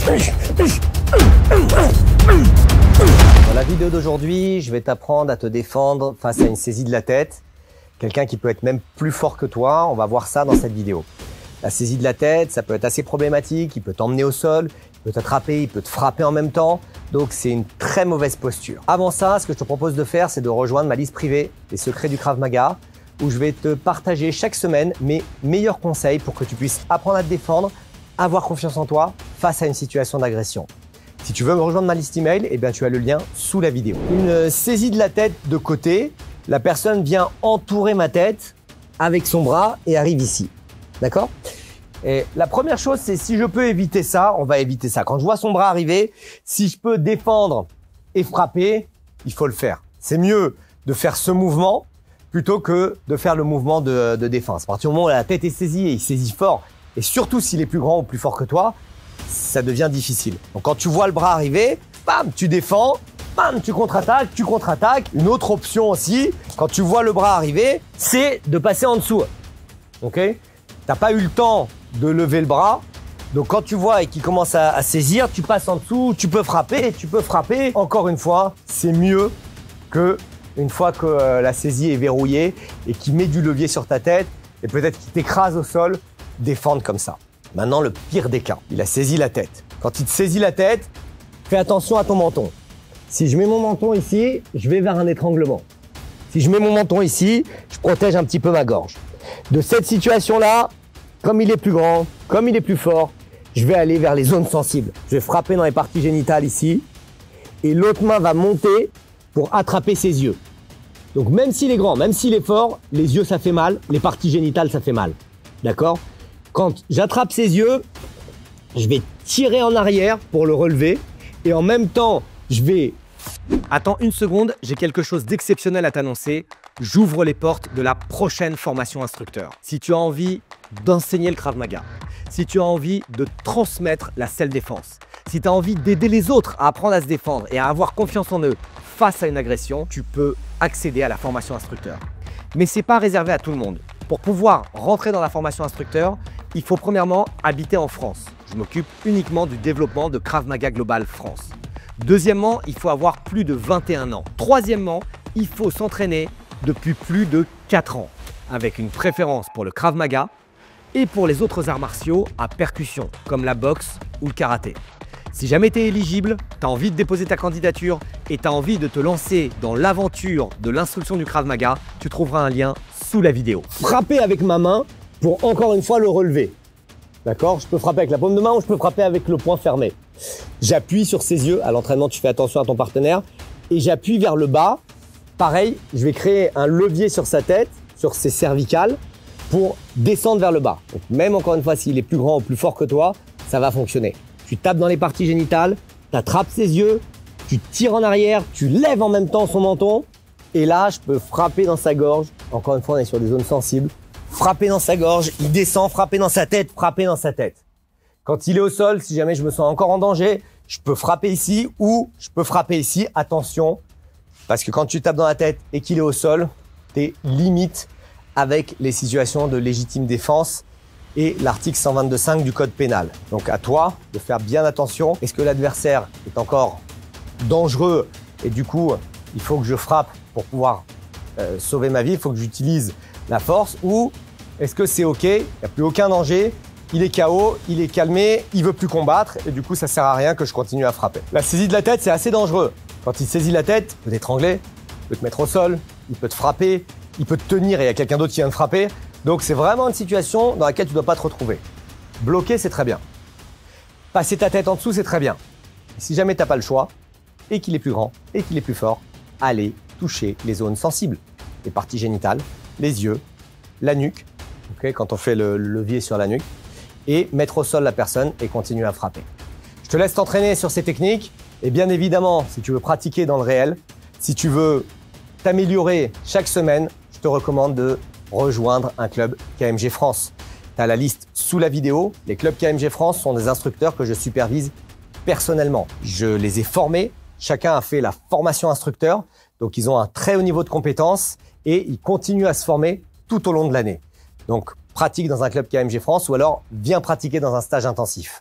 Dans la vidéo d'aujourd'hui, je vais t'apprendre à te défendre face à une saisie de la tête. Quelqu'un qui peut être même plus fort que toi, on va voir ça dans cette vidéo. La saisie de la tête, ça peut être assez problématique, il peut t'emmener au sol, il peut t'attraper, il peut te frapper en même temps. Donc c'est une très mauvaise posture. Avant ça, ce que je te propose de faire, c'est de rejoindre ma liste privée, les secrets du Krav Maga, où je vais te partager chaque semaine mes meilleurs conseils pour que tu puisses apprendre à te défendre, avoir confiance en toi face à une situation d'agression. Si tu veux me rejoindre ma liste email, eh bien, tu as le lien sous la vidéo. Une saisie de la tête de côté, la personne vient entourer ma tête avec son bras et arrive ici. D'accord ? Et la première chose, c'est si je peux éviter ça, on va éviter ça. Quand je vois son bras arriver, si je peux défendre et frapper, il faut le faire. C'est mieux de faire ce mouvement plutôt que de faire le mouvement de défense. À partir du moment où la tête est saisie et il saisit fort, et surtout s'il est plus grand ou plus fort que toi, ça devient difficile. Donc quand tu vois le bras arriver, bam, tu défends, bam, tu contre-attaques, tu contre-attaques. Une autre option aussi, quand tu vois le bras arriver, c'est de passer en dessous. Ok ? T'as pas eu le temps de lever le bras. Donc quand tu vois et qu'il commence à saisir, tu passes en dessous, tu peux frapper. Encore une fois, c'est mieux que une fois que la saisie est verrouillée et qu'il met du levier sur ta tête et peut-être qu'il t'écrase au sol, défendre comme ça. Maintenant, le pire des cas, il a saisi la tête. Quand il te saisit la tête, fais attention à ton menton. Si je mets mon menton ici, je vais vers un étranglement. Si je mets mon menton ici, je protège un petit peu ma gorge. De cette situation-là, comme il est plus grand, comme il est plus fort, je vais aller vers les zones sensibles. Je vais frapper dans les parties génitales ici et l'autre main va monter pour attraper ses yeux. Donc même s'il est grand, même s'il est fort, les yeux ça fait mal, les parties génitales ça fait mal. D'accord ? Quand j'attrape ses yeux, je vais tirer en arrière pour le relever et en même temps, je vais... Attends une seconde, j'ai quelque chose d'exceptionnel à t'annoncer. J'ouvre les portes de la prochaine formation instructeur. Si tu as envie d'enseigner le Krav Maga, si tu as envie de transmettre la self-défense, si tu as envie d'aider les autres à apprendre à se défendre et à avoir confiance en eux face à une agression, tu peux accéder à la formation instructeur. Mais ce n'est pas réservé à tout le monde. Pour pouvoir rentrer dans la formation instructeur, il faut premièrement habiter en France. Je m'occupe uniquement du développement de Krav Maga Global France. Deuxièmement, il faut avoir plus de 21 ans. Troisièmement, il faut s'entraîner depuis plus de 4 ans, avec une préférence pour le Krav Maga et pour les autres arts martiaux à percussion, comme la boxe ou le karaté. Si jamais tu es éligible, tu as envie de déposer ta candidature et tu as envie de te lancer dans l'aventure de l'instruction du Krav Maga, tu trouveras un lien sous la vidéo. Frapper avec ma main pour encore une fois le relever. D'accord ? Je peux frapper avec la paume de main ou je peux frapper avec le poing fermé. J'appuie sur ses yeux. À l'entraînement, tu fais attention à ton partenaire. Et j'appuie vers le bas. Pareil, je vais créer un levier sur sa tête, sur ses cervicales, pour descendre vers le bas. Donc même encore une fois, s'il est plus grand ou plus fort que toi, ça va fonctionner. Tu tapes dans les parties génitales, tu attrapes ses yeux, tu tires en arrière, tu lèves en même temps son menton. Et là, je peux frapper dans sa gorge. Encore une fois, on est sur des zones sensibles. Frapper dans sa gorge, il descend, frapper dans sa tête, frapper dans sa tête. Quand il est au sol, si jamais je me sens encore en danger, je peux frapper ici ou je peux frapper ici. Attention, parce que quand tu tapes dans la tête et qu'il est au sol, t'es limite avec les situations de légitime défense et l'article 122.5 du code pénal. Donc à toi de faire bien attention. Est-ce que l'adversaire est encore dangereux et du coup, il faut que je frappe pour pouvoir sauver ma vie, il faut que j'utilise la force, ou est-ce que c'est OK, il n'y a plus aucun danger, il est KO, il est calmé, il veut plus combattre et du coup ça sert à rien que je continue à frapper. La saisie de la tête, c'est assez dangereux. Quand il saisit la tête, il peut t'étrangler, il peut te mettre au sol, il peut te frapper, il peut te tenir et il y a quelqu'un d'autre qui vient te frapper. Donc c'est vraiment une situation dans laquelle tu ne dois pas te retrouver. Bloquer, c'est très bien. Passer ta tête en dessous, c'est très bien. Et si jamais tu n'as pas le choix, et qu'il est plus grand, et qu'il est plus fort, allez toucher les zones sensibles. Les parties génitales, les yeux, la nuque, okay, quand on fait le levier sur la nuque, et mettre au sol la personne et continuer à frapper. Je te laisse t'entraîner sur ces techniques et bien évidemment, si tu veux pratiquer dans le réel, si tu veux t'améliorer chaque semaine, je te recommande de rejoindre un club KMG France. Tu as la liste sous la vidéo. Les clubs KMG France sont des instructeurs que je supervise personnellement. Je les ai formés, chacun a fait la formation instructeur, donc ils ont un très haut niveau de compétences et ils continuent à se former tout au long de l'année. Donc pratique dans un club KMG France ou alors viens pratiquer dans un stage intensif.